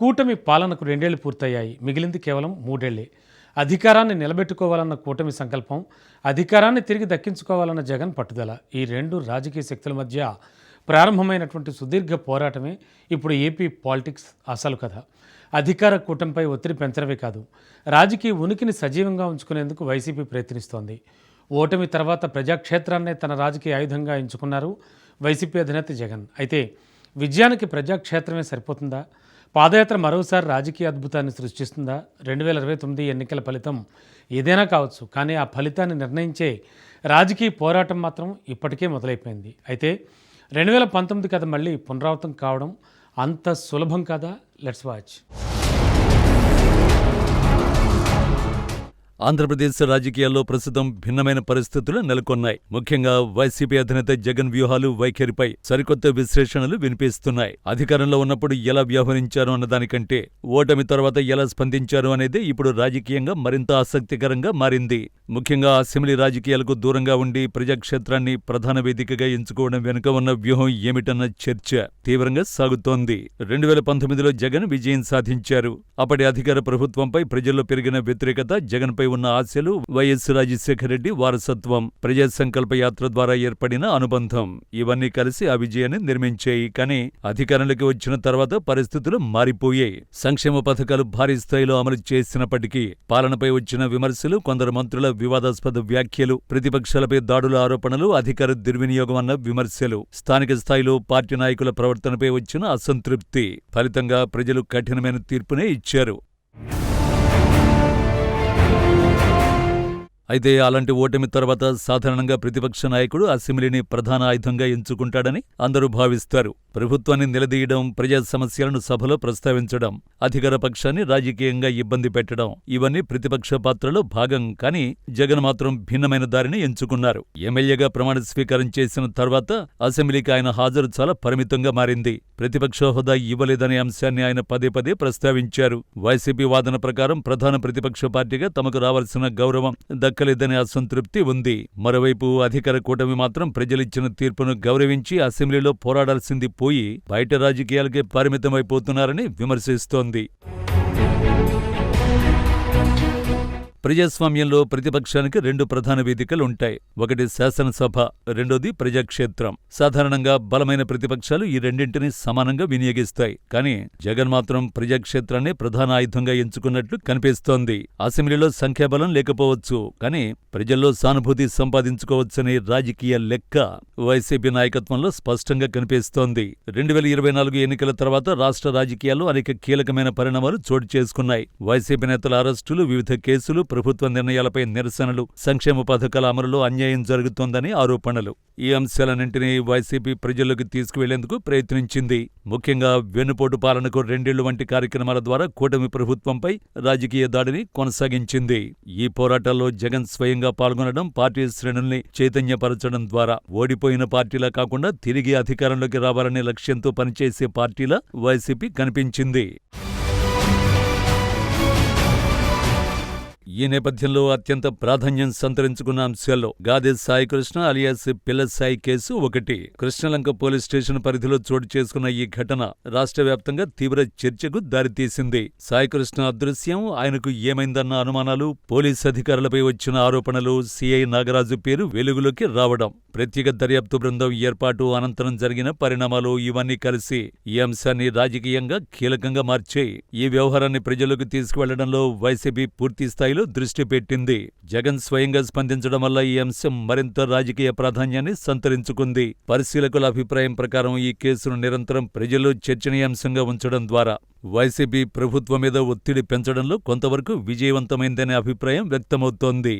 కూటమి పాలనకు 2 ఏళ్లు పూర్తయ్యాయి. మిగిలింది కేవలం 3 ఏళ్లే. అధికారాన్ని నిలబెట్టుకోవాలన్న కూటమి సంకల్పం, అధికారాన్ని తిరిగి దక్కించుకోవాలన్న జగన్ పట్టుదల. ఈ రెండు రాజకీయ శక్తుల మధ్య ప్రారంభమైనటువంటి సుదీర్ఘ పోరాటమే ఇప్పుడు ఏపీ పాలిటిక్స్ అసలు కథ. అధికార కూటమిపై ఒత్తిడి పెంచడమే కాదు, రాజకీయ ఉనికిని సజీవంగా ఉంచుకునేందుకు వైసీపీ ప్రయత్నిస్తోంది. ఓటమి తర్వాత ప్రజాక్షేత్రాన్నే తన రాజకీయ ఆయుధంగా ఎంచుకున్నారు వైసీపీ అధినేత జగన్. అయితే విజయానికి ప్రజాక్షేత్రమే సరిపోతుందా? పాదయాత్ర మరోసారి రాజకీయ అద్భుతాన్ని సృష్టిస్తుందా? 2029 ఎన్నికల ఫలితం ఏదైనా కావచ్చు, కానీ ఆ ఫలితాన్ని నిర్ణయించే రాజకీయ పోరాటం మాత్రం ఇప్పటికే మొదలైపోయింది. అయితే 2019 కథ మళ్ళీ పునరావృతం కావడం అంత సులభం కాదా? Let's watch. ఆంధ్రప్రదేశ్ రాజకీయాల్లో ప్రస్తుతం భిన్నమైన పరిస్థితులు నెలకొన్నాయి. ముఖ్యంగా వైసీపీ అధినేత జగన్ వ్యూహాలు, వైఖరిపై సరికొత్త విశ్లేషణలు వినిపిస్తున్నాయి. అధికారంలో ఉన్నప్పుడు ఎలా వ్యవహరించారు అన్నదానికంటే ఓటమి తర్వాత ఎలా స్పందించారు అనేది ఇప్పుడు రాజకీయంగా మరింత ఆసక్తికరంగా మారింది. ముఖ్యంగా అసెంబ్లీ రాజకీయాలకు దూరంగా ఉండి ప్రజాక్షేత్రాన్ని ప్రధాన వేదికగా ఎంచుకోవడం వెనుక ఉన్న వ్యూహం ఏమిటన్న చర్చ తీవ్రంగా సాగుతోంది. 2019లో జగన్ విజయం సాధించారు. అప్పటి అధికార ప్రభుత్వంపై ప్రజల్లో పెరిగిన వ్యతిరేకత, జగన్పై ఉన్న ఆశలు, వైఎస్ రాజశేఖరరెడ్డి వారసత్వం, ప్రజా సంకల్ప యాత్ర ద్వారా ఏర్పడిన అనుబంధం ఇవన్నీ కలిసి ఆ విజయాన్ని నిర్మించాయి. కానీ అధికారంలోకి వచ్చిన తర్వాత పరిస్థితులు మారిపోయాయి. సంక్షేమ పథకాలు భారీ స్థాయిలో అమలు చేసినప్పటికీ పాలనపై వచ్చిన విమర్శలు, కొందరు మంత్రుల వివాదాస్పద వ్యాఖ్యలు, ప్రతిపక్షాలపై దాడుల ఆరోపణలు, అధికార దుర్వినియోగం అన్న విమర్శలు, స్థానిక స్థాయిలో పార్టీ నాయకుల ప్రవర్తనపై వచ్చిన అసంతృప్తి ఫలితంగా ప్రజలు కఠినమైన తీర్పునే ఇచ్చారు. అయితే అలాంటి ఓటమి తర్వాత సాధారణంగా ప్రతిపక్ష నాయకుడు అసెంబ్లీని ప్రధాన ఆయుధంగా ఎంచుకుంటాడని అందరూ భావిస్తారు. ప్రభుత్వాన్ని నిలదీయడం, ప్రజా సమస్యలను సభలో ప్రస్తావించడం, అధికార పక్షాన్ని రాజకీయంగా ఇబ్బంది పెట్టడం ఇవన్నీ ప్రతిపక్ష పాత్రలో భాగం. కానీ జగన్ మాత్రం భిన్నమైన దారిని ఎంచుకున్నారు. ఎమ్మెల్యేగా ప్రమాణ స్వీకారం చేసిన తర్వాత అసెంబ్లీకి ఆయన హాజరు చాలా పరిమితంగా మారింది. ప్రతిపక్ష హోదా ఇవ్వలేదనే అంశాన్ని ఆయన పదే పదే ప్రస్తావించారు. వైసీపీ వాదన ప్రకారం ప్రధాన ప్రతిపక్ష పార్టీగా తమకు రావాల్సిన గౌరవం దక్కలేదనే అసంతృప్తి ఉంది. మరోవైపు అధికార కూటమి మాత్రం ప్రజలిచ్చిన తీర్పును గౌరవించి అసెంబ్లీలో పోరాడాల్సింది పోయి బయట రాజకీయాలకే పరిమితమైపోతున్నారని విమర్శిస్తోంది. ప్రజాస్వామ్యంలో ప్రతిపక్షానికి 2 ప్రధాన వేదికలుంటాయి. ఒకటి శాసనసభ, రెండోది ప్రజాక్షేత్రం. సాధారణంగా బలమైన ప్రతిపక్షాలు ఈ రెండింటినీ సమానంగా వినియోగిస్తాయి. కానీ జగన్ మాత్రం ప్రజాక్షేత్రాన్ని ప్రధాన ఆయుధంగా ఎంచుకున్నట్లు కనిపిస్తోంది. అసెంబ్లీలో సంఖ్యాబలం లేకపోవచ్చు, కానీ ప్రజల్లో సానుభూతి సంపాదించుకోవచ్చనే రాజకీయ లెక్క వైసీపీ నాయకత్వంలో స్పష్టంగా కనిపిస్తోంది. 2024 ఎన్నికల తర్వాత రాష్ట్ర రాజకీయాల్లో అనేక కీలకమైన పరిణామాలు చోటు చేసుకున్నాయి. వైసీపీ నేతల అరెస్టులు, వివిధ కేసులు, ప్రభుత్వ నిర్ణయాలపై నిరసనలు, సంక్షేమ పథకాల అమలులో అన్యాయం జరుగుతోందని ఆరోపణలు. ఈ అంశాలన్నింటినీ వైసీపీ ప్రజల్లోకి తీసుకువెళ్లేందుకు ప్రయత్నించింది. ముఖ్యంగా వెన్నుపోటు పాలనకు 2 ఏళ్లు వంటి కార్యక్రమాల ద్వారా కూటమి ప్రభుత్వంపై రాజకీయ దాడిని కొనసాగించింది. ఈ పోరాటాల్లో జగన్ స్వయంగా పాల్గొనడం, పార్టీ శ్రేణుల్ని చైతన్యపరచడం ద్వారా ఓడిపోయిన పార్టీలా కాకుండా తిరిగి అధికారంలోకి రావాలనే లక్ష్యంతో పనిచేసే పార్టీలా వైసీపీ కనిపించింది. ఈ నేపథ్యంలో అత్యంత ప్రాధాన్యం సంతరించుకున్న అంశాల్లో గాదె సాయికృష్ణ అలియాస్ పిల్ల సాయి కేసు ఒకటి. కృష్ణలంక పోలీస్ స్టేషన్ పరిధిలో చోటు చేసుకున్న ఈ ఘటన రాష్ట్ర వ్యాప్తంగా తీవ్ర చర్చకు దారితీసింది. సాయికృష్ణ అదృశ్యం, ఆయనకు ఏమైందన్న అనుమానాలు, పోలీస్ అధికారులపై వచ్చిన ఆరోపణలు, సిఐ నాగరాజు పేరు వెలుగులోకి రావడం, ప్రత్యేక దర్యాప్తు బృందం ఏర్పాటు అనంతరం జరిగిన పరిణామాలు ఇవన్నీ కలిసి ఈ అంశాన్ని రాజకీయంగా కీలకంగా మార్చాయి. ఈ వ్యవహారాన్ని ప్రజలకు తీసుకువెళ్లడంలో వైసీపీ పూర్తి స్థాయిలో దృష్టి పెట్టింది. జగన్ స్వయంగా స్పందించడం వల్ల ఈ అంశం మరింత రాజకీయ ప్రాధాన్యాన్ని సంతరించుకుంది. పరిశీలకుల అభిప్రాయం ప్రకారం ఈ కేసును నిరంతరం ప్రజల్లో చర్చనీయాంశంగా ఉంచడం ద్వారా వైసీపీ ప్రభుత్వం మీద ఒత్తిడి పెంచడంలో కొంతవరకు విజయవంతమైందనే అభిప్రాయం వ్యక్తమవుతోంది.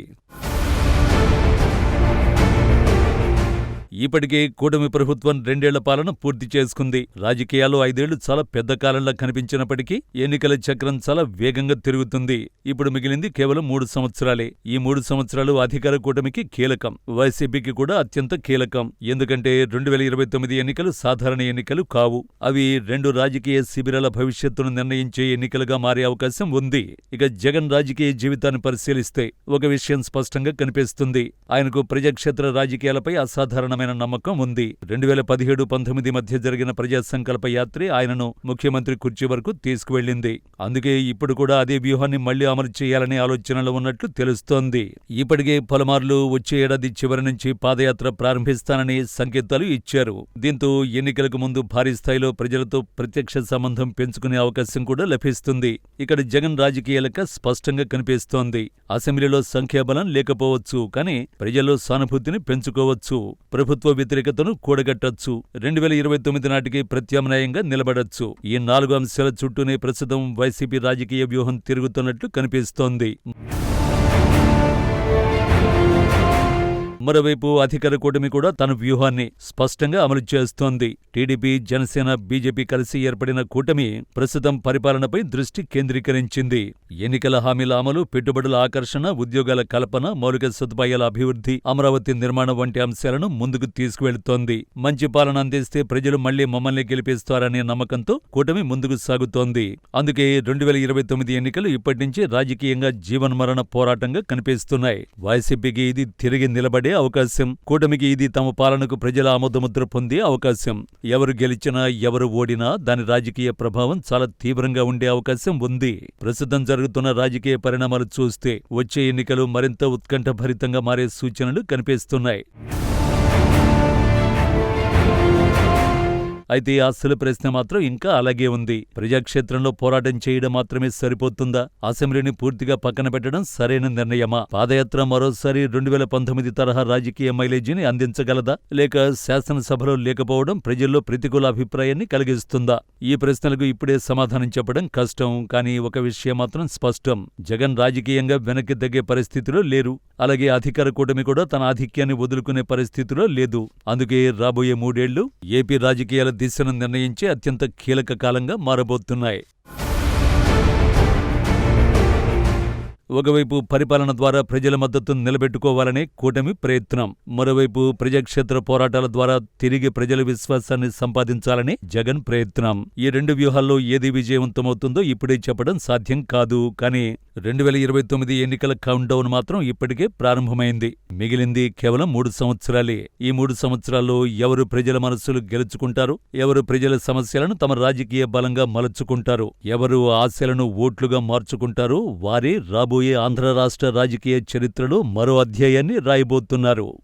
ఇప్పటికే కూటమి ప్రభుత్వం 2 ఏళ్ల పాలన పూర్తి చేసుకుంది. రాజకీయాల్లో 5 ఏళ్లు చాలా పెద్ద కాలంలా కనిపించినప్పటికీ ఎన్నికల చక్రం చాలా వేగంగా తిరుగుతుంది. ఇప్పుడు మిగిలింది కేవలం 3 సంవత్సరాలే. ఈ 3 సంవత్సరాలు అధికార కూటమికి కీలకం, వైసీపీకి కూడా అత్యంత కీలకం. ఎందుకంటే 2029 ఎన్నికలు సాధారణ ఎన్నికలు కావు. అవి 2 రాజకీయ శిబిరాల భవిష్యత్తును నిర్ణయించే ఎన్నికలుగా మారే అవకాశం ఉంది. ఇక జగన్ రాజకీయ జీవితాన్ని పరిశీలిస్తే ఒక విషయం స్పష్టంగా కనిపిస్తుంది. ఆయనకు ప్రజాక్షేత్ర రాజకీయాలపై అసాధారణమైన బలమైన నమ్మకం ఉంది. 2017-19 మధ్య జరిగిన ప్రజా సంకల్ప యాత్రే ఆయనను ముఖ్యమంత్రి కుర్చీ వరకు తీసుకువెళ్లింది. అందుకే ఇప్పుడు కూడా అదే వ్యూహాన్ని మళ్లీ అమలు చేయాలనే ఆలోచనలో ఉన్నట్లు తెలుస్తోంది. ఇప్పటికే పలుమార్లు వచ్చే ఏడాది చివరి నుంచి పాదయాత్ర ప్రారంభిస్తానని సంకేతాలు ఇచ్చారు. దీంతో ఎన్నికలకు ముందు భారీ స్థాయిలో ప్రజలతో ప్రత్యక్ష సంబంధం పెంచుకునే అవకాశం కూడా లభిస్తుంది. ఇక్కడ జగన్ రాజకీయాలక స్పష్టంగా కనిపిస్తోంది. అసెంబ్లీలో సంఖ్యాబలం లేకపోవచ్చు, కానీ ప్రజల్లో సానుభూతిని పెంచుకోవచ్చు. ప్రభుత్వ వ్యతిరేకతను కూడగట్టొచ్చు. 2029 నాటికి ప్రత్యామ్నాయంగా నిలబడొచ్చు. ఈ 4 అంశాల చుట్టూనే ప్రస్తుతం వైసీపీ రాజకీయ వ్యూహం తిరుగుతున్నట్లు కనిపిస్తోంది. మరోవైపు అధికార కూటమి కూడా తన వ్యూహాన్ని స్పష్టంగా అమలు చేస్తోంది. టీడీపీ, జనసేన, బీజేపీ కలిసి ఏర్పడిన కూటమి ప్రస్తుతం పరిపాలనపై దృష్టి కేంద్రీకరించింది. ఎన్నికల హామీల అమలు, పెట్టుబడుల ఆకర్షణ, ఉద్యోగాల కల్పన, మౌలిక సదుపాయాల అభివృద్ధి, అమరావతి నిర్మాణం వంటి అంశాలను ముందుకు తీసుకువెళుతోంది. మంచి పాలన అందిస్తే ప్రజలు మళ్లీ మమ్మల్ని గెలిపిస్తారనే నమ్మకంతో కూటమి ముందుకు సాగుతోంది. అందుకే 2029 ఎన్నికలు ఇప్పటినుంచే రాజకీయంగా జీవన్మరణ పోరాటంగా కనిపిస్తున్నాయి. వైసీపీకి ఇది తిరిగి నిలబడే అవకాశం, కూటమికి ఇది తమ పాలనకు ప్రజల ఆమోదముద్ర పొందే అవకాశం. ఎవరు గెలిచినా, ఎవరు ఓడినా దాని రాజకీయ ప్రభావం చాలా తీవ్రంగా ఉండే అవకాశం ఉంది. ప్రస్తుతం జరుగుతున్న రాజకీయ పరిణామాలు చూస్తే వచ్చే ఎన్నికలు మరింత ఉత్కంఠభరితంగా మారే సూచనలు కనిపిస్తున్నాయి. అయితే అసలు ప్రశ్న మాత్రం ఇంకా అలాగే ఉంది. ప్రజాక్షేత్రంలో పోరాటం చేయడం మాత్రమే సరిపోతుందా? అసెంబ్లీని పూర్తిగా పక్కన పెట్టడం సరైన నిర్ణయమా? పాదయాత్ర మరోసారి 2019 తరహా రాజకీయ మైలేజీని అందించగలదా? లేక శాసనసభలో లేకపోవడం ప్రజల్లో ప్రతికూల అభిప్రాయాన్ని కలిగిస్తుందా? ఈ ప్రశ్నలకు ఇప్పుడే సమాధానం చెప్పడం కష్టం. కానీ ఒక విషయం మాత్రం స్పష్టం. జగన్ రాజకీయంగా వెనక్కి తగ్గే పరిస్థితిలో లేరు. అలాగే అధికార కూటమి కూడా తన ఆధిక్యాన్ని వదులుకునే పరిస్థితిలో లేదు. అందుకే రాబోయే 3 ఏళ్లు ఏపీ రాజకీయాల దిశను నిర్ణయించే అత్యంత కీలక కాలంగా మారబోతున్నాయి. ఒకవైపు పరిపాలన ద్వారా ప్రజల మద్దతును నిలబెట్టుకోవాలనే కూటమి ప్రయత్నం, మరోవైపు ప్రజాక్షేత్ర పోరాటాల ద్వారా తిరిగి ప్రజల విశ్వాసాన్ని సంపాదించాలనే జగన్ ప్రయత్నం. ఈ 2 వ్యూహాల్లో ఏది విజయవంతమవుతుందో ఇప్పుడే చెప్పడం సాధ్యం కాదు. కానీ 2029 ఎన్నికల కౌంట్డౌన్ మాత్రం ఇప్పటికే ప్రారంభమైంది. మిగిలింది కేవలం 3 సంవత్సరాలే. ఈ 3 సంవత్సరాల్లో ఎవరు ప్రజల మనస్సులు గెలుచుకుంటారు, ఎవరు ప్రజల సమస్యలను తమ రాజకీయ బలంగా మలుచుకుంటారు, ఎవరు ఆశలను ఓట్లుగా మార్చుకుంటారో వారే రాబోయే ఆంధ్ర రాష్ట్ర రాజకీయ చరిత్రలో మరో అధ్యాయాన్ని రాయబోతున్నారు.